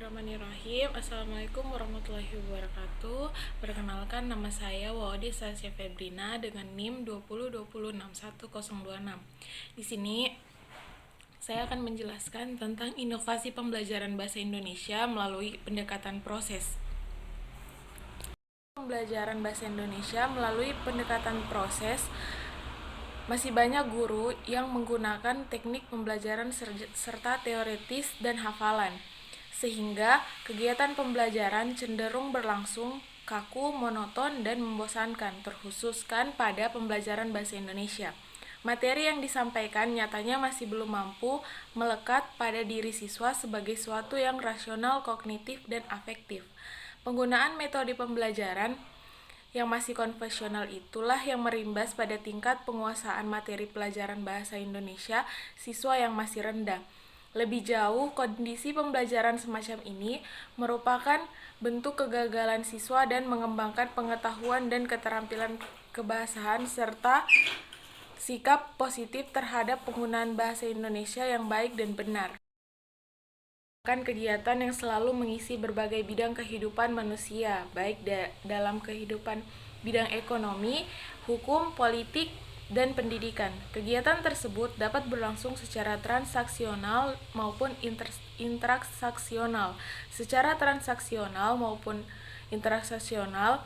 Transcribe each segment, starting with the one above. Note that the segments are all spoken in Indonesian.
Bismillahirrahmanirrahim. Assalamualaikum warahmatullahi wabarakatuh. Perkenalkan, nama saya Wawadi Sasya Febrina dengan NIM 2020611026. Di sini saya akan menjelaskan tentang inovasi pembelajaran bahasa Indonesia melalui pendekatan proses. Pembelajaran bahasa Indonesia melalui pendekatan proses, masih banyak guru yang menggunakan teknik pembelajaran serta teoritis dan hafalan, sehingga kegiatan pembelajaran cenderung berlangsung kaku, monoton, dan membosankan, terkhususkan pada pembelajaran bahasa Indonesia. Materi yang disampaikan nyatanya masih belum mampu melekat pada diri siswa sebagai suatu yang rasional, kognitif, dan afektif. Penggunaan metode pembelajaran yang masih konvensional itulah yang merimbas pada tingkat penguasaan materi pelajaran bahasa Indonesia siswa yang masih rendah. Lebih jauh, kondisi pembelajaran semacam ini merupakan bentuk kegagalan siswa dan mengembangkan pengetahuan dan keterampilan kebahasaan serta sikap positif terhadap penggunaan bahasa Indonesia yang baik dan benar. Kegiatan yang selalu mengisi berbagai bidang kehidupan manusia, baik dalam kehidupan bidang ekonomi, hukum, politik, dan pendidikan. Kegiatan tersebut dapat berlangsung secara transaksional maupun intransaksional. Secara transaksional maupun intransaksional,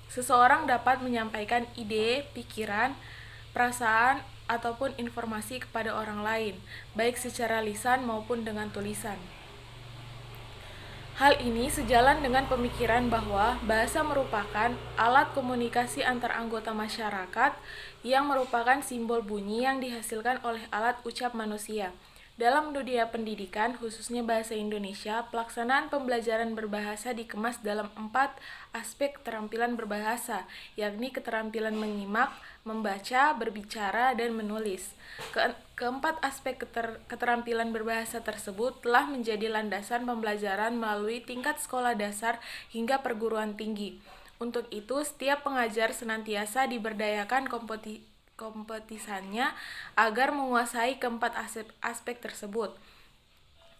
seseorang dapat menyampaikan ide, pikiran, perasaan, ataupun informasi kepada orang lain, baik secara lisan maupun dengan tulisan. Hal ini sejalan dengan pemikiran bahwa bahasa merupakan alat komunikasi antar anggota masyarakat yang merupakan simbol bunyi yang dihasilkan oleh alat ucap manusia. Dalam dunia pendidikan, khususnya bahasa Indonesia, pelaksanaan pembelajaran berbahasa dikemas dalam 4 aspek keterampilan berbahasa, yakni keterampilan menyimak, membaca, berbicara, dan menulis. Keempat aspek keterampilan berbahasa tersebut telah menjadi landasan pembelajaran melalui tingkat sekolah dasar hingga perguruan tinggi. Untuk itu, setiap pengajar senantiasa diberdayakan kompetisannya agar menguasai keempat aspek tersebut.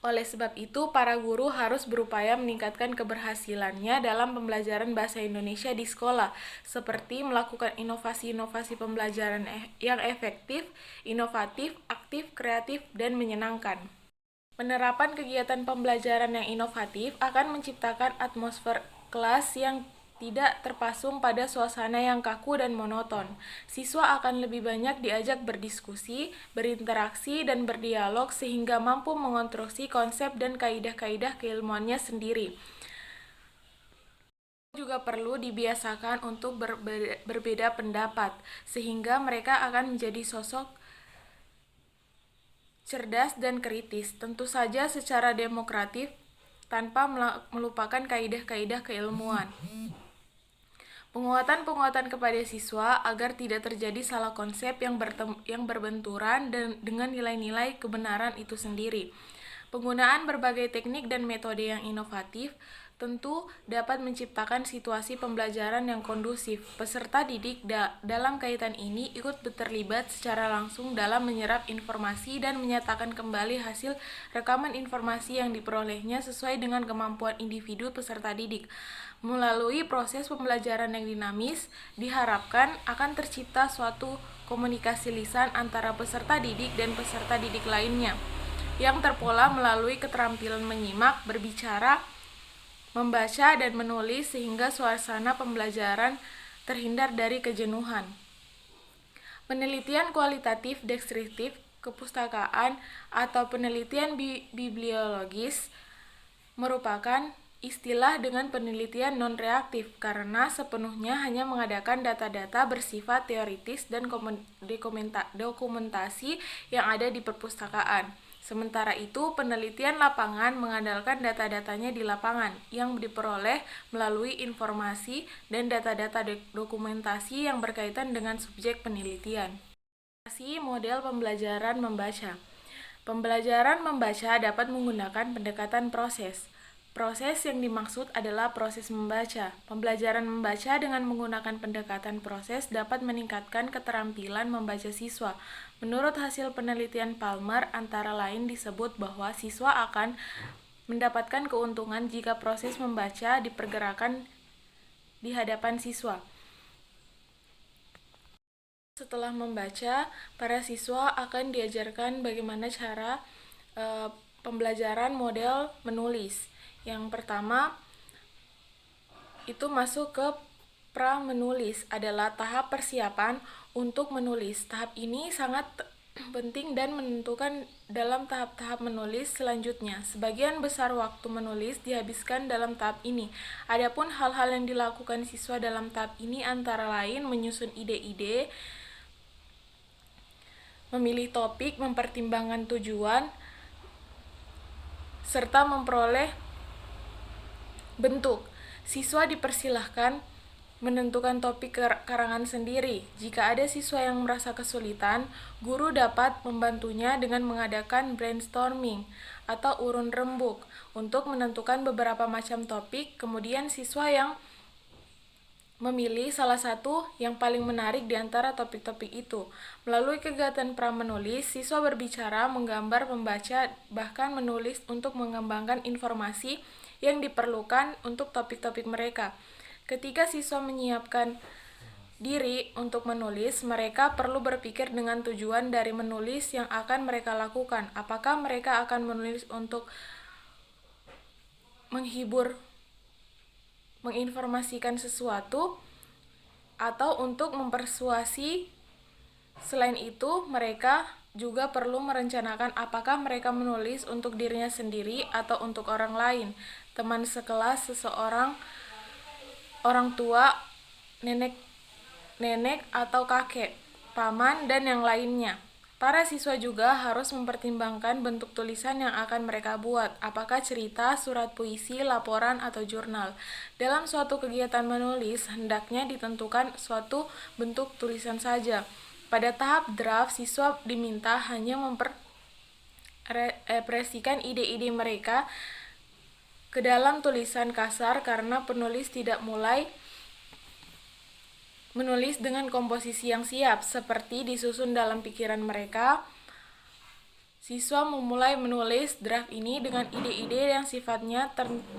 Oleh sebab itu, para guru harus berupaya meningkatkan keberhasilannya dalam pembelajaran bahasa Indonesia di sekolah, seperti melakukan inovasi-inovasi pembelajaran yang efektif, inovatif, aktif, kreatif, dan menyenangkan. Penerapan kegiatan pembelajaran yang inovatif akan menciptakan atmosfer kelas yang tidak terpasung pada suasana yang kaku dan monoton. Siswa akan lebih banyak diajak berdiskusi, berinteraksi, dan berdialog sehingga mampu mengonstruksi konsep dan kaidah-kaidah keilmuannya sendiri. Juga perlu dibiasakan untuk berbeda pendapat, sehingga mereka akan menjadi sosok cerdas dan kritis, tentu saja secara demokratif tanpa melupakan kaidah-kaidah keilmuan. Penguatan kepada siswa agar tidak terjadi salah konsep yang berbenturan dengan nilai-nilai kebenaran itu sendiri. Penggunaan berbagai teknik dan metode yang inovatif tentu dapat menciptakan situasi pembelajaran yang kondusif. Peserta didik dalam kaitan ini ikut terlibat secara langsung dalam menyerap informasi dan menyatakan kembali hasil rekaman informasi yang diperolehnya sesuai dengan kemampuan individu peserta didik. Melalui proses pembelajaran yang dinamis, diharapkan akan tercipta suatu komunikasi lisan antara peserta didik dan peserta didik lainnya, yang terpola melalui keterampilan menyimak, berbicara, membaca, dan menulis sehingga suasana pembelajaran terhindar dari kejenuhan. Penelitian kualitatif deskriptif kepustakaan atau penelitian bibliologis merupakan istilah dengan penelitian non-reaktif karena sepenuhnya hanya mengadakan data-data bersifat teoritis dan dokumentasi yang ada di perpustakaan. Sementara itu, penelitian lapangan mengandalkan data-datanya di lapangan yang diperoleh melalui informasi dan data-data dokumentasi yang berkaitan dengan subjek penelitian. Model pembelajaran membaca. Pembelajaran membaca dapat menggunakan pendekatan proses. Proses yang dimaksud adalah proses membaca. Pembelajaran membaca dengan menggunakan pendekatan proses dapat meningkatkan keterampilan membaca siswa. Menurut hasil penelitian Palmer, antara lain disebut bahwa siswa akan mendapatkan keuntungan jika proses membaca dipergerakan di hadapan siswa. Setelah membaca, para siswa akan diajarkan bagaimana cara pembelajaran model menulis. Yang pertama, itu masuk ke pra-menulis, adalah tahap persiapan untuk menulis. Tahap ini sangat penting dan menentukan dalam tahap-tahap menulis selanjutnya. Sebagian besar waktu menulis dihabiskan dalam tahap ini. Adapun hal-hal yang dilakukan siswa dalam tahap ini antara lain menyusun ide-ide, memilih topik, mempertimbangkan tujuan, serta memperoleh bentuk. Siswa dipersilahkan menentukan topik karangan sendiri. Jika ada siswa yang merasa kesulitan, guru dapat membantunya dengan mengadakan brainstorming atau urun rembuk untuk menentukan beberapa macam topik. Kemudian siswa yang memilih salah satu yang paling menarik di antara topik-topik itu. Melalui kegiatan pra-menulis, siswa berbicara, menggambar, membaca, bahkan menulis untuk mengembangkan informasi yang diperlukan untuk topik-topik mereka. Ketika siswa menyiapkan diri untuk menulis, mereka perlu berpikir dengan tujuan dari menulis yang akan mereka lakukan. Apakah mereka akan menulis untuk menghibur, menginformasikan sesuatu, atau untuk mempersuasi? Selain itu, mereka juga perlu merencanakan apakah mereka menulis untuk dirinya sendiri atau untuk orang lain, teman sekelas, seseorang, orang tua, nenek atau kakek, paman, dan yang lainnya. Para siswa juga harus mempertimbangkan bentuk tulisan yang akan mereka buat, apakah cerita, surat puisi, laporan, atau jurnal. Dalam suatu kegiatan menulis, hendaknya ditentukan suatu bentuk tulisan saja. Pada tahap draft, siswa diminta hanya mempresentasikan ide-ide mereka ke dalam tulisan kasar karena penulis tidak mulai menulis dengan komposisi yang siap, seperti disusun dalam pikiran mereka. Siswa memulai menulis draft ini dengan ide-ide yang sifatnya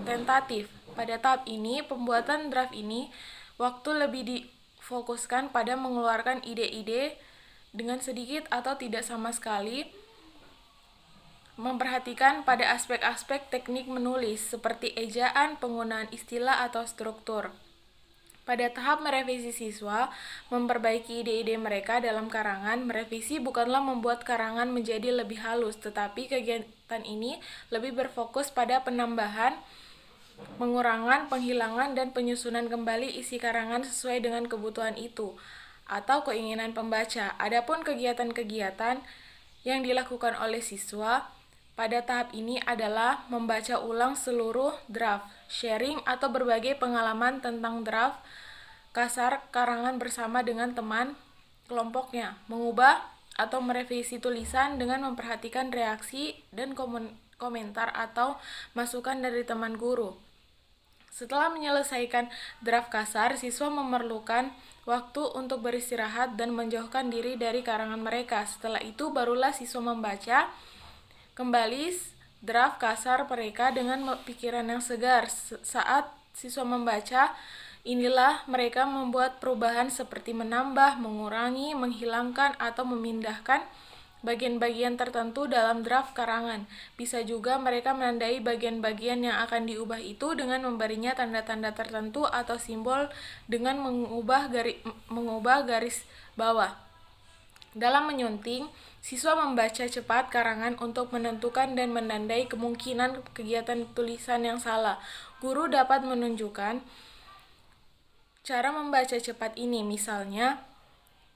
tentatif. Pada tahap ini, pembuatan draft ini, waktu lebih difokuskan pada mengeluarkan ide-ide dengan sedikit atau tidak sama sekali memperhatikan pada aspek-aspek teknik menulis, seperti ejaan, penggunaan istilah, atau struktur. Pada tahap merevisi, siswa memperbaiki ide-ide mereka dalam karangan. Merevisi bukanlah membuat karangan menjadi lebih halus, tetapi kegiatan ini lebih berfokus pada penambahan, pengurangan, penghilangan, dan penyusunan kembali isi karangan sesuai dengan kebutuhan itu atau keinginan pembaca. Adapun kegiatan-kegiatan yang dilakukan oleh siswa pada tahap ini adalah membaca ulang seluruh draft, sharing atau berbagai pengalaman tentang draft kasar karangan bersama dengan teman kelompoknya, mengubah atau merevisi tulisan dengan memperhatikan reaksi dan komentar atau masukan dari teman guru. Setelah menyelesaikan draft kasar, siswa memerlukan waktu untuk beristirahat dan menjauhkan diri dari karangan mereka. Setelah itu barulah siswa membaca kembali draft kasar mereka dengan pikiran yang segar. Saat siswa membaca, inilah mereka membuat perubahan seperti menambah, mengurangi, menghilangkan, atau memindahkan bagian-bagian tertentu dalam draft karangan. Bisa juga mereka menandai bagian-bagian yang akan diubah itu dengan memberinya tanda-tanda tertentu atau simbol dengan mengubah garis bawah. Dalam menyunting, siswa membaca cepat karangan untuk menentukan dan menandai kemungkinan kegiatan tulisan yang salah. Guru dapat menunjukkan cara membaca cepat ini, misalnya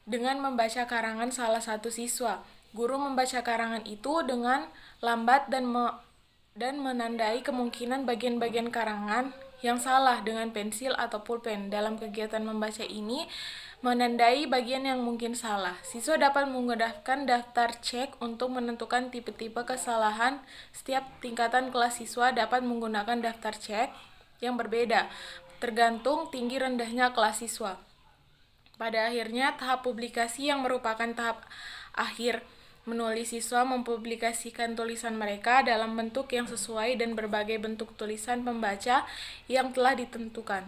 dengan membaca karangan salah satu siswa. Guru membaca karangan itu dengan lambat dan menandai kemungkinan bagian-bagian karangan yang salah dengan pensil atau pulpen. Dalam kegiatan membaca ini, menandai bagian yang mungkin salah. Siswa dapat menggunakan daftar cek untuk menentukan tipe-tipe kesalahan. Setiap tingkatan kelas siswa dapat menggunakan daftar cek yang berbeda, tergantung tinggi rendahnya kelas siswa. Pada akhirnya, tahap publikasi yang merupakan tahap akhir Menulis siswa mempublikasikan tulisan mereka dalam bentuk yang sesuai dan berbagai bentuk tulisan pembaca yang telah ditentukan.